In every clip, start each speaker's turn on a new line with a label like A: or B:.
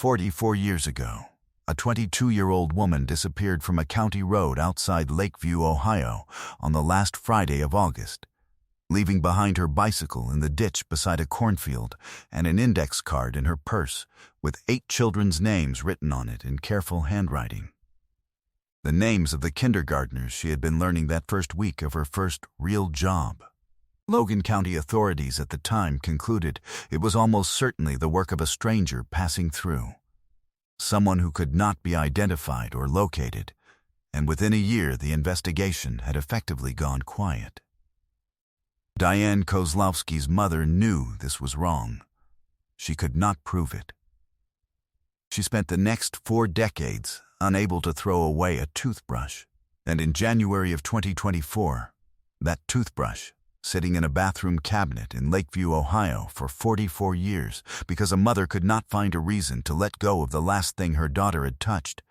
A: 44 years ago, a 22-year-old woman disappeared from a county road outside Lakeview, Ohio, on the last Friday of August, leaving behind her bicycle in the ditch beside a cornfield and an index card in her purse with 8 children's names written on it in careful handwriting. The names of the kindergartners she had been learning that first week of her first real job. Logan County authorities at the time concluded it was almost certainly the work of a stranger passing through, someone who could not be identified or located, and within a year the investigation had effectively gone quiet. Diane Kozlowski's mother knew this was wrong. She could not prove it. She spent the next 4 decades unable to throw away a toothbrush, and in January of 2024, that toothbrush, sitting in a bathroom cabinet in Lakeview, Ohio for 44 years because a mother could not find a reason to let go of the last thing her daughter had touched,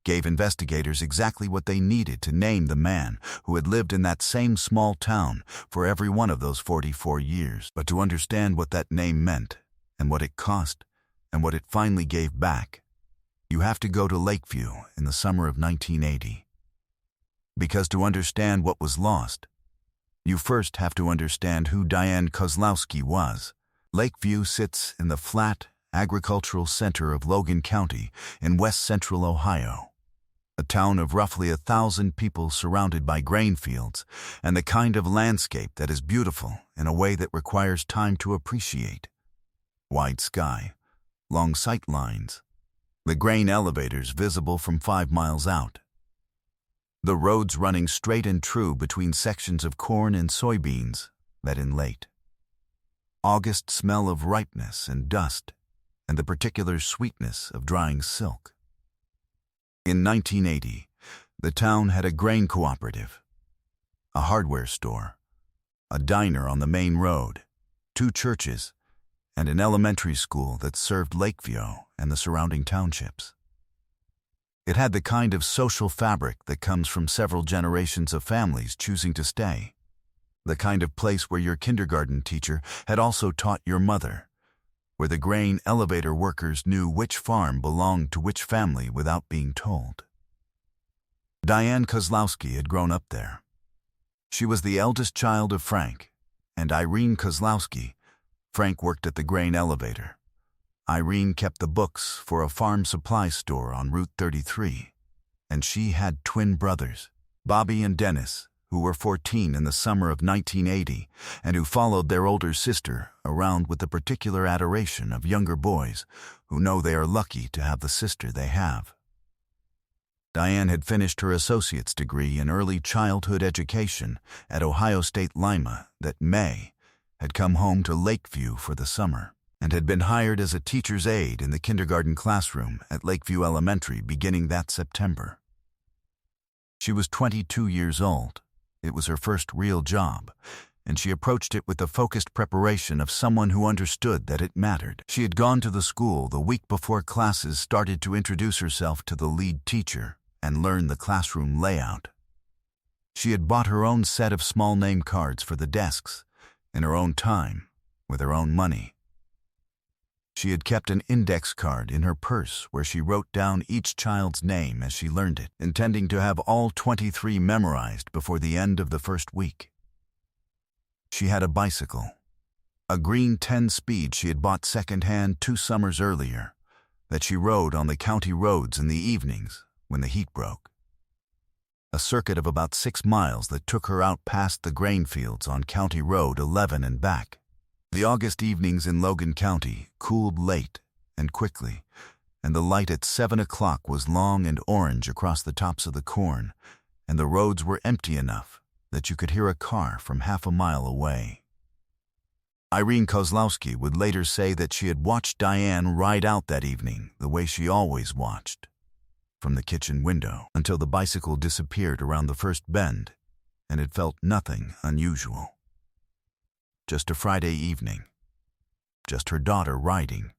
A: gave investigators exactly what they needed to name the man who had lived in that same small town for every one of those 44 years. But to understand what that name meant, and what it cost, and what it finally gave back, you have to go to Lakeview in the summer of 1980. Because to understand what was lost, you first have to understand who Diane Kozlowski was. Lakeview sits in the flat, agricultural center of Logan County in west-central Ohio, a town of roughly 1,000 people surrounded by grain fields and the kind of landscape that is beautiful in a way that requires time to appreciate. Wide sky, long sight lines, the grain elevators visible from 5 miles out, the roads running straight and true between sections of corn and soybeans that in late August smell of ripeness and dust and the particular sweetness of drying silk. In 1980, the town had a grain cooperative, a hardware store, a diner on the main road, 2 churches, and an elementary school that served Lakeview and the surrounding townships. It had the kind of social fabric that comes from several generations of families choosing to stay, the kind of place where your kindergarten teacher had also taught your mother, where the grain elevator workers knew which farm belonged to which family without being told. Diane Kozlowski had grown up there. She was the eldest child of Frank and Irene Kozlowski. Frank worked at the grain elevator. Irene kept the books for a farm supply store on Route 33, and she had twin brothers, Bobby and Dennis, who were 14 in the summer of 1980 and who followed their older sister around with the particular adoration of younger boys who know they are lucky to have the sister they have. Diane had finished her associate's degree in early childhood education at Ohio State Lima that May, had come home to Lakeview for the summer, and had been hired as a teacher's aide in the kindergarten classroom at Lakeview Elementary beginning that September. She was 22 years old. It was her first real job, and she approached it with the focused preparation of someone who understood that it mattered. She had gone to the school the week before classes started to introduce herself to the lead teacher and learn the classroom layout. She had bought her own set of small name cards for the desks, in her own time, with her own money. She had kept an index card in her purse where she wrote down each child's name as she learned it, intending to have all 23 memorized before the end of the first week. She had a bicycle, a green 10-speed she had bought secondhand 2 summers earlier, that she rode on the county roads in the evenings when the heat broke. A circuit of about 6 miles that took her out past the grain fields on County Road 11 and back. The August evenings in Logan County cooled late and quickly, and the light at 7 o'clock was long and orange across the tops of the corn, and the roads were empty enough that you could hear a car from half a mile away. Irene Kozlowski would later say that she had watched Diane ride out that evening the way she always watched, from the kitchen window, until the bicycle disappeared around the first bend, and it felt nothing unusual. Just a Friday evening. Just her daughter riding.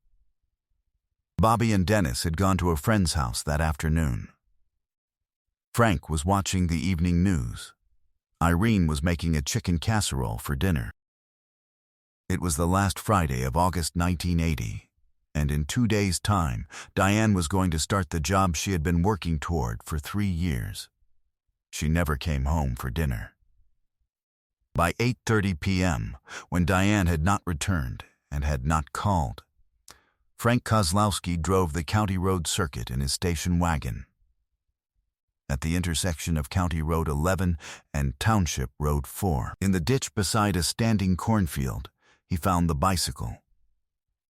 A: Bobby and Dennis had gone to a friend's house that afternoon. Frank was watching the evening news. Irene was making a chicken casserole for dinner. It was the last Friday of August 1980, And in 2 days' time, Diane was going to start the job she had been working toward for 3 years. She never came home for dinner. By 8:30 p.m., when Diane had not returned and had not called, Frank Kozlowski drove the County Road circuit in his station wagon. At the intersection of County Road 11 and Township Road 4, in the ditch beside a standing cornfield, he found the bicycle.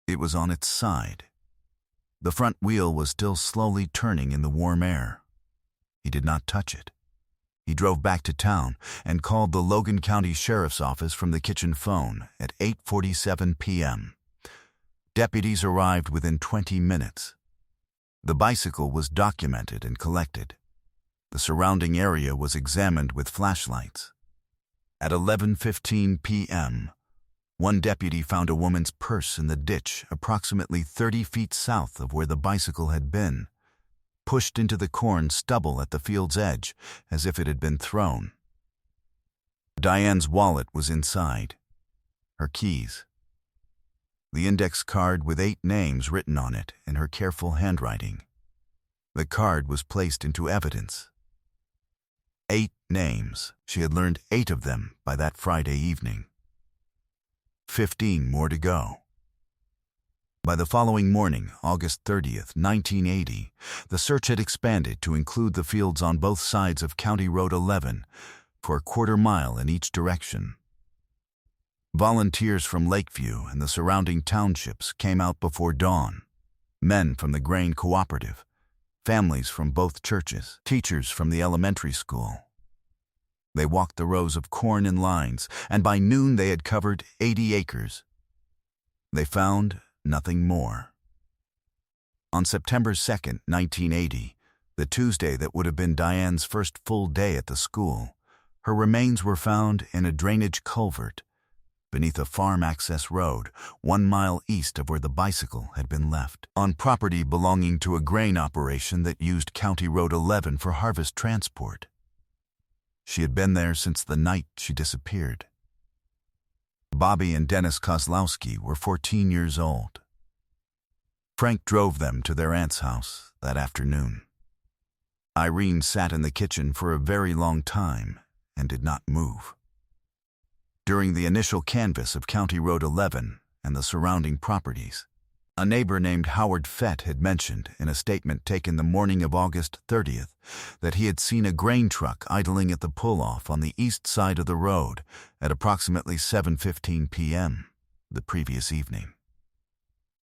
A: It was on its side. The front wheel was still slowly turning in the warm air. He did not touch it. He drove back to town and called the Logan County Sheriff's Office from the kitchen phone at 8:47 p.m. Deputies arrived within 20 minutes. The bicycle was documented and collected. The surrounding area was examined with flashlights. At 11:15 p.m., one deputy found a woman's purse in the ditch approximately 30 feet south of where the bicycle had been, pushed into the corn stubble at the field's edge as if it had been thrown. Diane's wallet was inside, her keys, the index card with 8 names written on it in her careful handwriting. The card was placed into evidence. 8 names. She had learned 8 of them by that Friday evening. 15 more to go. By the following morning, August 30th, 1980, the search had expanded to include the fields on both sides of County Road 11 for a quarter mile in each direction. Volunteers from Lakeview and the surrounding townships came out before dawn. Men from the grain cooperative, families from both churches, teachers from the elementary school. They walked the rows of corn in lines, and by noon they had covered 80 acres. They found nothing more. On September 2nd, 1980, the Tuesday that would have been Diane's first full day at the school, her remains were found in a drainage culvert beneath a farm access road 1 mile east of where the bicycle had been left, on property belonging to a grain operation that used County Road 11 for harvest transport. She had been there since the night she disappeared. Bobby and Dennis Kozlowski were 14 years old. Frank drove them to their aunt's house that afternoon. Irene sat in the kitchen for a very long time and did not move. During the initial canvass of County Road 11 and the surrounding properties, a neighbor named Howard Fett had mentioned in a statement taken the morning of August 30th that he had seen a grain truck idling at the pull-off on the east side of the road at approximately 7:15 p.m. the previous evening.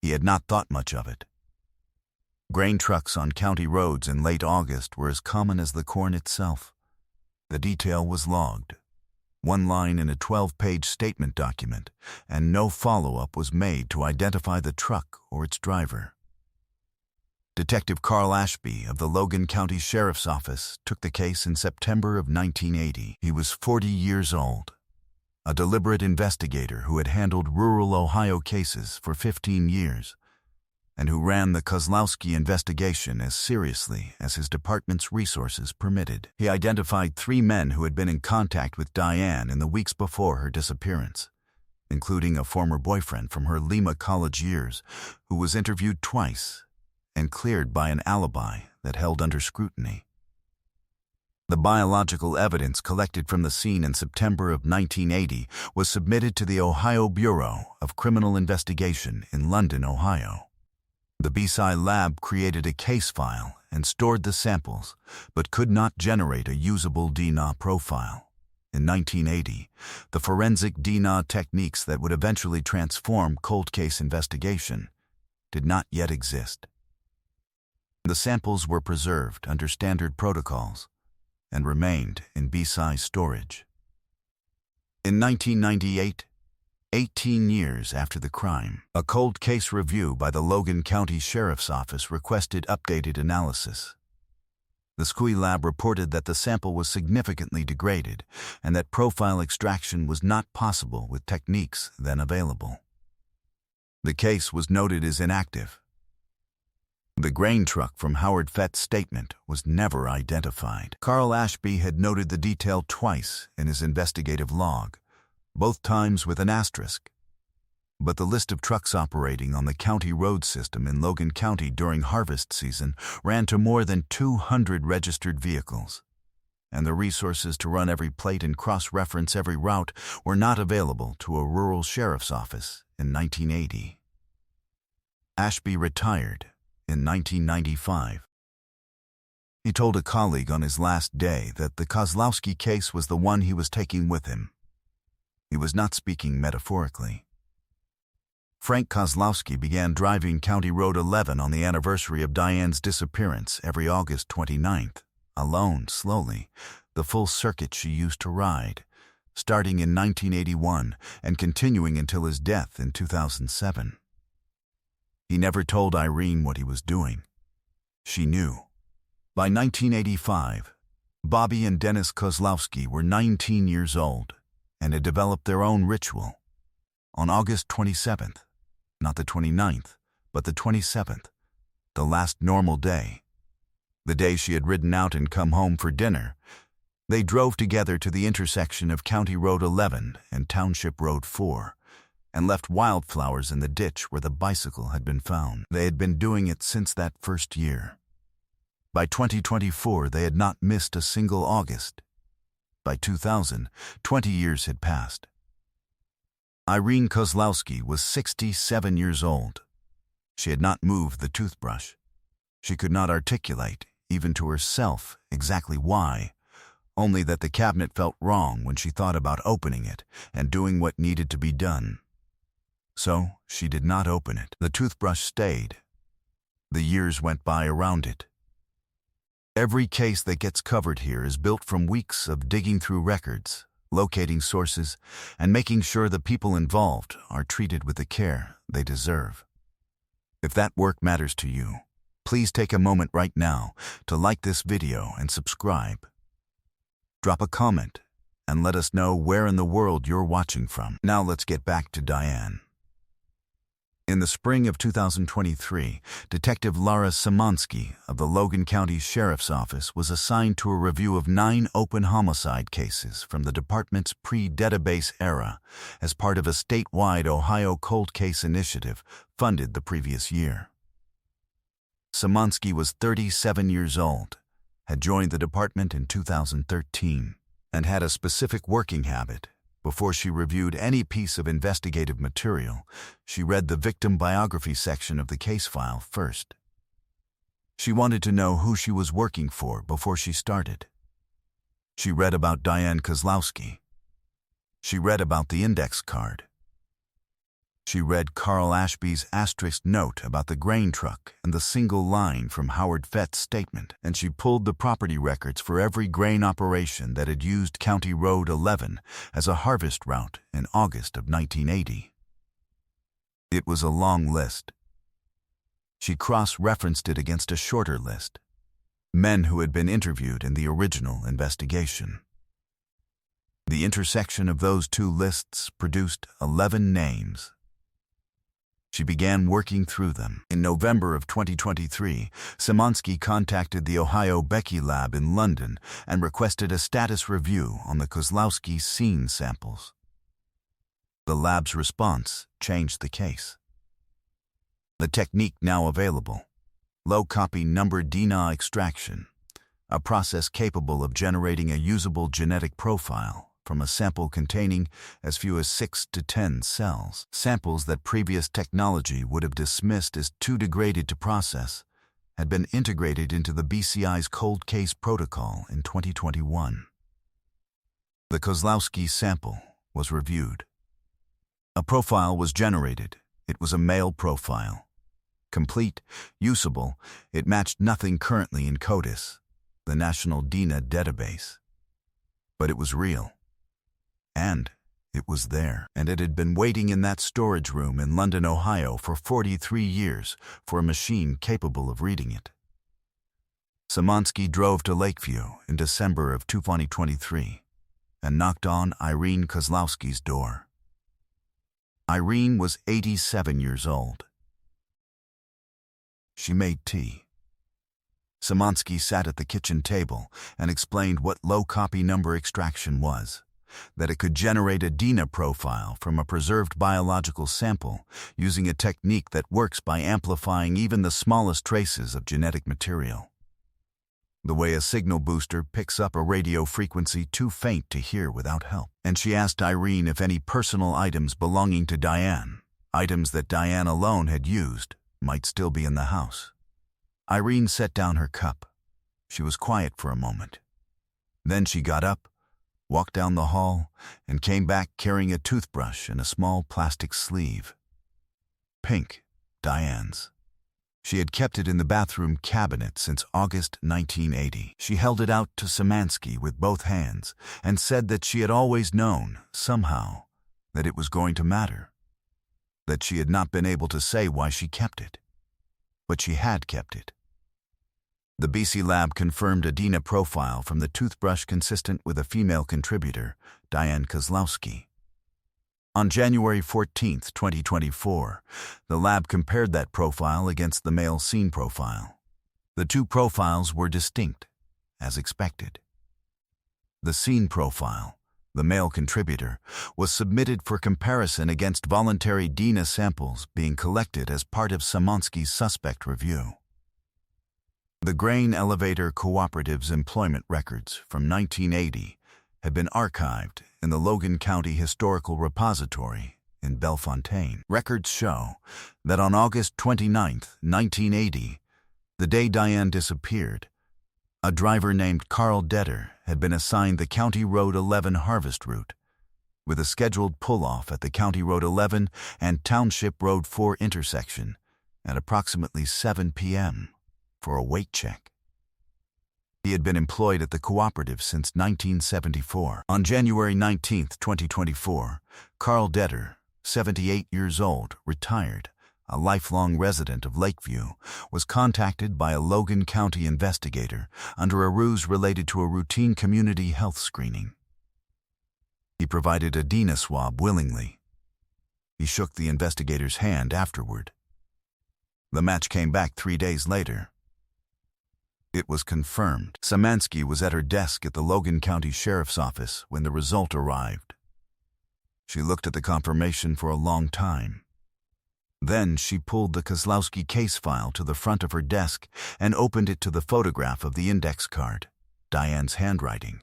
A: He had not thought much of it. Grain trucks on county roads in late August were as common as the corn itself. The detail was logged, 1 line in a 12-page statement document, and no follow-up was made to identify the truck or its driver. Detective Carl Ashby of the Logan County Sheriff's Office took the case in September of 1980. He was 40 years old, a deliberate investigator who had handled rural Ohio cases for 15 years, and who ran the Kozlowski investigation as seriously as his department's resources permitted. He identified 3 men who had been in contact with Diane in the weeks before her disappearance, including a former boyfriend from her Lima college years who was interviewed twice and cleared by an alibi that held under scrutiny. The biological evidence collected from the scene in September of 1980 was submitted to the Ohio Bureau of Criminal Investigation in London, Ohio. The BSI lab created a case file and stored the samples, but could not generate a usable DNA profile. In 1980, the forensic DNA techniques that would eventually transform cold case investigation did not yet exist. The samples were preserved under standard protocols and remained in BSI storage. In 1998, 18 years after the crime, a cold case review by the Logan County Sheriff's Office requested updated analysis. The SCUI lab reported that the sample was significantly degraded and that profile extraction was not possible with techniques then available. The case was noted as inactive. The grain truck from Howard Fett's statement was never identified. Carl Ashby had noted the detail twice in his investigative log, both times with an asterisk. But the list of trucks operating on the county road system in Logan County during harvest season ran to more than 200 registered vehicles, and the resources to run every plate and cross-reference every route were not available to a rural sheriff's office in 1980. Ashby retired in 1995. He told a colleague on his last day that the Kozlowski case was the one he was taking with him. He was not speaking metaphorically. Frank Kozlowski began driving County Road 11 on the anniversary of Diane's disappearance every August 29th, alone, slowly, the full circuit she used to ride, starting in 1981 and continuing until his death in 2007. He never told Irene what he was doing. She knew. By 1985, Bobby and Dennis Kozlowski were 19 years old and had developed their own ritual. On August 27th, not the 29th, but the 27th, the last normal day, the day she had ridden out and come home for dinner, they drove together to the intersection of County Road 11 and Township Road 4 and left wildflowers in the ditch where the bicycle had been found. They had been doing it since that first year. By 2024, they had not missed a single August. By 2000, 20 years had passed. Irene Kozlowski was 67 years old. She had not moved the toothbrush. She could not articulate, even to herself, exactly why, only that the cabinet felt wrong when she thought about opening it and doing what needed to be done. So she did not open it. The toothbrush stayed. The years went by around it. Every case that gets covered here is built from weeks of digging through records, locating sources, and making sure the people involved are treated with the care they deserve. If that work matters to you, please take a moment right now to like this video and subscribe. Drop a comment and let us know where in the world you're watching from. Now let's get back to Diane. In the spring of 2023, Detective Laura Szymanski of the Logan County Sheriff's Office was assigned to a review of 9 open homicide cases from the department's pre-database era as part of a statewide Ohio cold case initiative funded the previous year. Szymanski was 37 years old, had joined the department in 2013, and had a specific working habit. Before she reviewed any piece of investigative material, she read the victim biography section of the case file first. She wanted to know who she was working for before she started. She read about Diane Kozlowski. She read about the index card. She read Carl Ashby's asterisk note about the grain truck and the single line from Howard Fett's statement, and she pulled the property records for every grain operation that had used County Road 11 as a harvest route in August of 1980. It was a long list. She cross-referenced it against a shorter list, men who had been interviewed in the original investigation. The intersection of those two lists produced 11 names. She began working through them. In November of 2023, Szymanski contacted the Ohio Becky Lab in London and requested a status review on the Kozlowski scene samples. The lab's response changed the case. The technique now available, low-copy number DNA extraction, a process capable of generating a usable genetic profile from a sample containing as few as 6 to 10 cells. Samples that previous technology would have dismissed as too degraded to process had been integrated into the BCI's cold case protocol in 2021. The Kozlowski sample was reviewed. A profile was generated. It was a male profile. Complete, usable, it matched nothing currently in CODIS, the National DNA database. But it was real. And it was there, and it had been waiting in that storage room in London, Ohio for 43 years for a machine capable of reading it. Szymanski drove to Lakeview in December of 2023 and knocked on Irene Kozlowski's door. Irene was 87 years old. She made tea. Szymanski sat at the kitchen table and explained what low-copy number extraction was, that it could generate a DNA profile from a preserved biological sample using a technique that works by amplifying even the smallest traces of genetic material. The way a signal booster picks up a radio frequency too faint to hear without help. And she asked Irene if any personal items belonging to Diane, items that Diane alone had used, might still be in the house. Irene set down her cup. She was quiet for a moment. Then she got up, walked down the hall, and came back carrying a toothbrush in a small plastic sleeve. Pink, Diane's. She had kept it in the bathroom cabinet since August 1980. She held it out to Szymanski with both hands and said that she had always known, somehow, that it was going to matter. That she had not been able to say why she kept it. But she had kept it. The BC lab confirmed a DNA profile from the toothbrush consistent with a female contributor, Diane Kozlowski. On January 14, 2024, the lab compared that profile against the male scene profile. The two profiles were distinct, as expected. The scene profile, the male contributor, was submitted for comparison against voluntary DNA samples being collected as part of Szymanski's suspect review. The Grain Elevator Cooperative's employment records from 1980 had been archived in the Logan County Historical Repository in Bellefontaine. Records show that on August 29, 1980, the day Diane disappeared, a driver named Carl Detter had been assigned the County Road 11 harvest route, with a scheduled pull-off at the County Road 11 and Township Road 4 intersection at approximately 7 p.m. for a weight check. He had been employed at the cooperative since 1974. On January 19, 2024, Carl Detter, 78 years old, retired, a lifelong resident of Lakeview, was contacted by a Logan County investigator under a ruse related to a routine community health screening. He provided a DNA swab willingly. He shook the investigator's hand afterward. The match came back 3 days later. It was confirmed. Szymanski was at her desk at the Logan County Sheriff's Office when the result arrived. She looked at the confirmation for a long time. Then she pulled the Kozlowski case file to the front of her desk and opened it to the photograph of the index card, Diane's handwriting.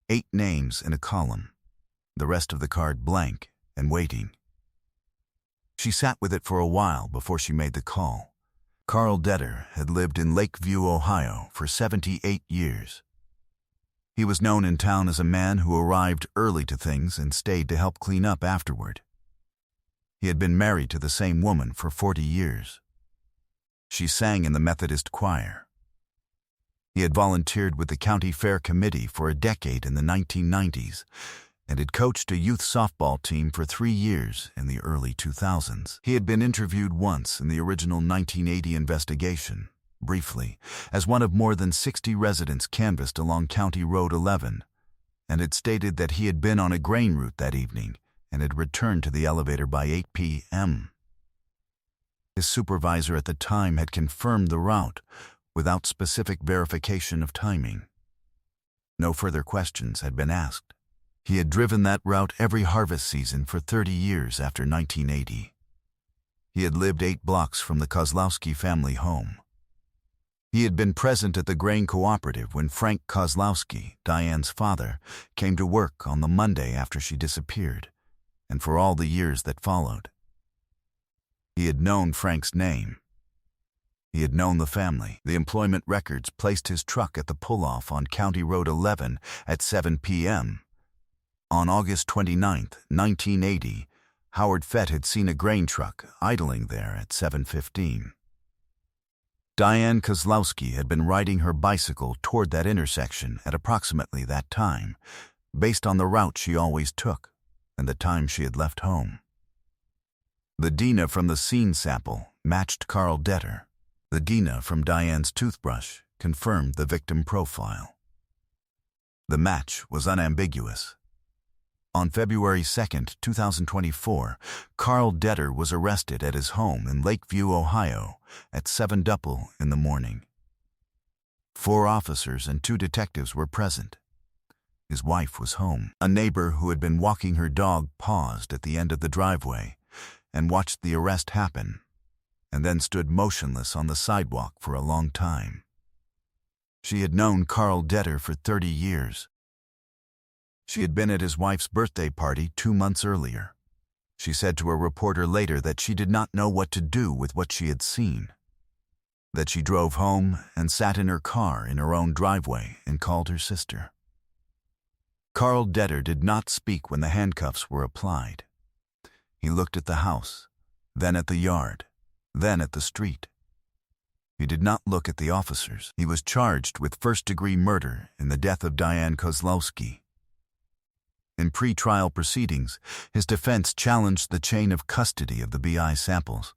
A: 8 names in a column, the rest of the card blank and waiting. She sat with it for a while before she made the call. Carl Detter had lived in Lakeview, Ohio for 78 years. He was known in town as a man who arrived early to things and stayed to help clean up afterward. He had been married to the same woman for 40 years. She sang in the Methodist choir. He had volunteered with the County Fair Committee for a decade in the 1990s and had coached a youth softball team for 3 years in the early 2000s. He had been interviewed once in the original 1980 investigation, briefly, as one of more than 60 residents canvassed along County Road 11, and had stated that he had been on a grain route that evening and had returned to the elevator by 8 p.m. His supervisor at the time had confirmed the route without specific verification of timing. No further questions had been asked. He had driven that route every harvest season for 30 years after 1980. He had lived 8 blocks from the Kozlowski family home. He had been present at the grain cooperative when Frank Kozlowski, Diane's father, came to work on the Monday after she disappeared, and for all the years that followed. He had known Frank's name. He had known the family. The employment records placed his truck at the pull-off on County Road 11 at 7 p.m. On August 29, 1980, Howard Fett had seen a grain truck idling there at 7:15. Diane Kozlowski had been riding her bicycle toward that intersection at approximately that time, based on the route she always took and the time she had left home. The DNA from the scene sample matched Carl Detter. The DNA from Diane's toothbrush confirmed the victim profile. The match was unambiguous. On February 2, 2024, Carl Detter was arrested at his home in Lakeview, Ohio, at 7 in the morning. 4 officers and 2 detectives were present. His wife was home. A neighbor who had been walking her dog paused at the end of the driveway and watched the arrest happen, and then stood motionless on the sidewalk for a long time. She had known Carl Detter for 30 years. She had been at his wife's birthday party 2 months earlier. She said to a reporter later that she did not know what to do with what she had seen, that she drove home and sat in her car in her own driveway and called her sister. Carl Detter did not speak when the handcuffs were applied. He looked at the house, then at the yard, then at the street. He did not look at the officers. He was charged with first-degree murder in the death of Diane Kozlowski. In pre-trial proceedings, his defense challenged the chain of custody of the BI samples,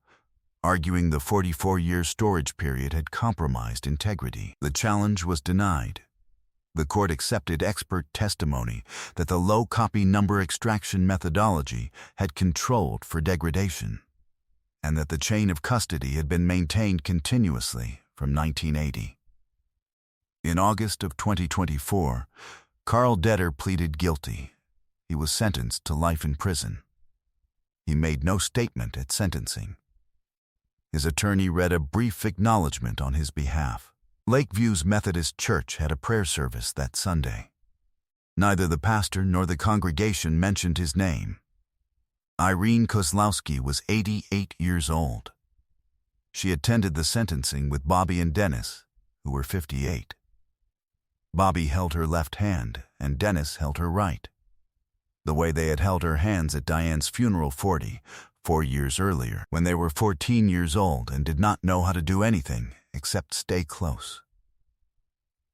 A: arguing the 44-year storage period had compromised integrity. The challenge was denied. The court accepted expert testimony that the low copy number extraction methodology had controlled for degradation, and that the chain of custody had been maintained continuously from 1980. In August of 2024, Carl Detter pleaded guilty. He was sentenced to life in prison. He made no statement at sentencing. His attorney read a brief acknowledgement on his behalf. Lakeview's Methodist Church had a prayer service that Sunday. Neither the pastor nor the congregation mentioned his name. Irene Kozlowski was 88 years old. She attended the sentencing with Bobby and Dennis, who were 58. Bobby held her left hand and Dennis held her right, the way they had held her hands at Diane's funeral 4 years earlier, when they were 14 years old and did not know how to do anything except stay close.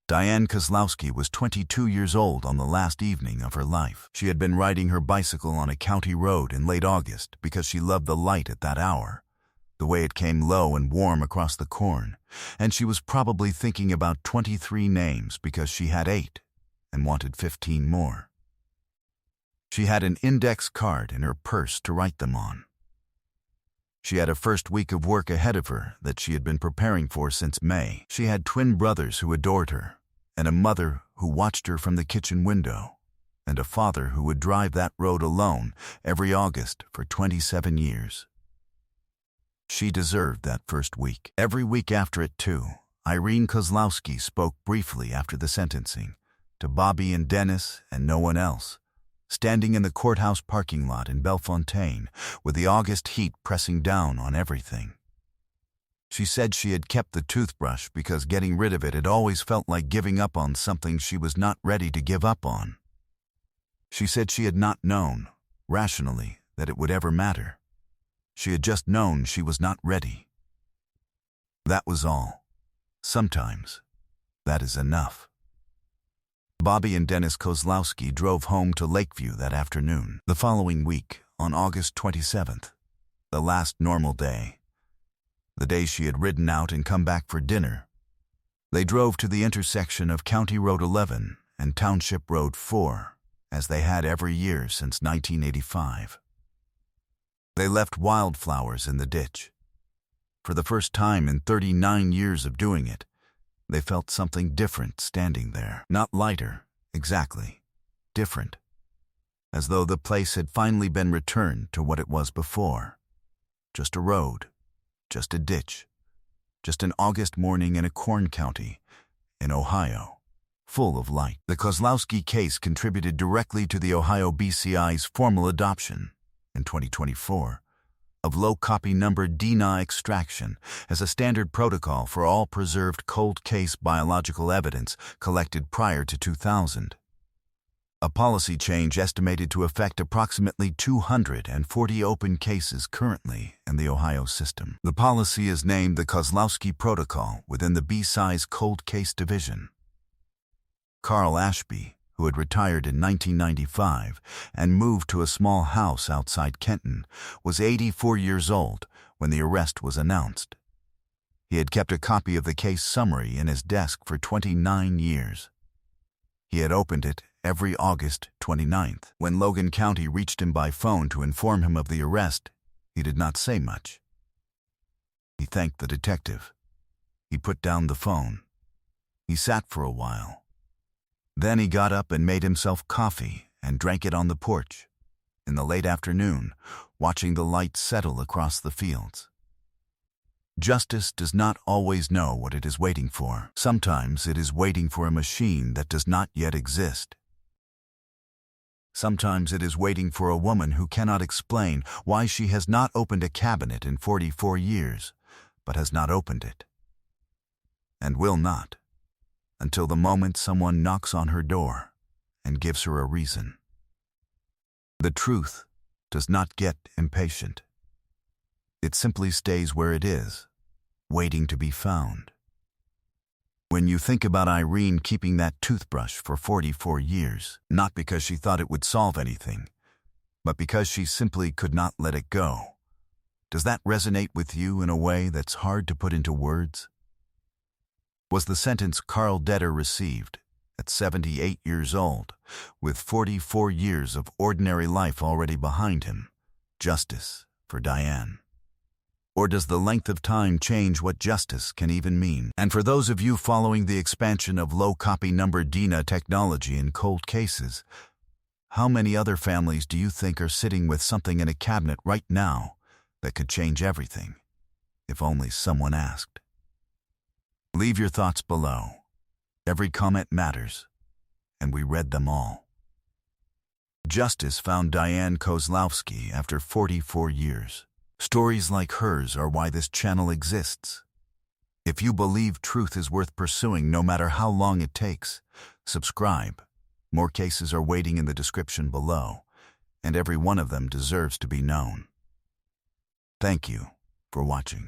A: Diane Kozlowski was 22 years old on the last evening of her life. She had been riding her bicycle on a county road in late August because she loved the light at that hour, the way it came low and warm across the corn, and she was probably thinking about 23 names because she had 8 and wanted 15 more. She had an index card in her purse to write them on. She had a first week of work ahead of her that she had been preparing for since May. She had twin brothers who adored her, and a mother who watched her from the kitchen window, and a father who would drive that road alone every August for 27 years. She deserved that first week. Every week after it, too, Irene Kozlowski spoke briefly after the sentencing, to Bobby and Dennis and no one else, standing in the courthouse parking lot in Bellefontaine with the August heat pressing down on everything. She said she had kept the toothbrush because getting rid of it had always felt like giving up on something she was not ready to give up on. She said she had not known, rationally, that it would ever matter. She had just known she was not ready. That was all. Sometimes, that is enough. Bobby and Dennis Kozlowski drove home to Lakeview that afternoon. The following week, on August 27th, the last normal day, the day she had ridden out and come back for dinner, they drove to the intersection of County Road 11 and Township Road 4, as they had every year since 1985. They left wildflowers in the ditch. For the first time in 39 years of doing it, they felt something different standing there. Not lighter, exactly. Different. As though the place had finally been returned to what it was before. Just a road. Just a ditch. Just an August morning in a corn county in Ohio, full of light. The Kozlowski case contributed directly to the Ohio BCI's formal adoption, in 2024, of low-copy number DNA extraction as a standard protocol for all preserved cold case biological evidence collected prior to 2000. A policy change estimated to affect approximately 240 open cases currently in the Ohio system. The policy is named the Kozlowski Protocol within the BCI's Cold Case Division. Carl Ashby, who had retired in 1995 and moved to a small house outside Kenton, was 84 years old when the arrest was announced. He had kept a copy of the case summary in his desk for 29 years. He had opened it every August 29th. When Logan County reached him by phone to inform him of the arrest, he did not say much. He thanked the detective. He put down the phone. He sat for a while. Then he got up and made himself coffee and drank it on the porch, in the late afternoon, watching the light settle across the fields. Justice does not always know what it is waiting for. Sometimes it is waiting for a machine that does not yet exist. Sometimes it is waiting for a woman who cannot explain why she has not opened a cabinet in 44 years, but has not opened it, and will not, until the moment someone knocks on her door and gives her a reason. The truth does not get impatient. It simply stays where it is, waiting to be found. When you think about Irene keeping that toothbrush for 44 years, not because she thought it would solve anything, but because she simply could not let it go, does that resonate with you in a way that's hard to put into words? Was the sentence Carl Detter received at 78 years old, with 44 years of ordinary life already behind him, justice for Diane? Or does the length of time change what justice can even mean? And for those of you following the expansion of low copy number DINA technology in cold cases, how many other families do you think are sitting with something in a cabinet right now that could change everything, if only someone asked? Leave your thoughts below. Every comment matters, and we read them all. Justice found Diane Kozlowski after 44 years. Stories like hers are why this channel exists. If you believe truth is worth pursuing no matter how long it takes, subscribe. More cases are waiting in the description below, and every one of them deserves to be known. Thank you for watching.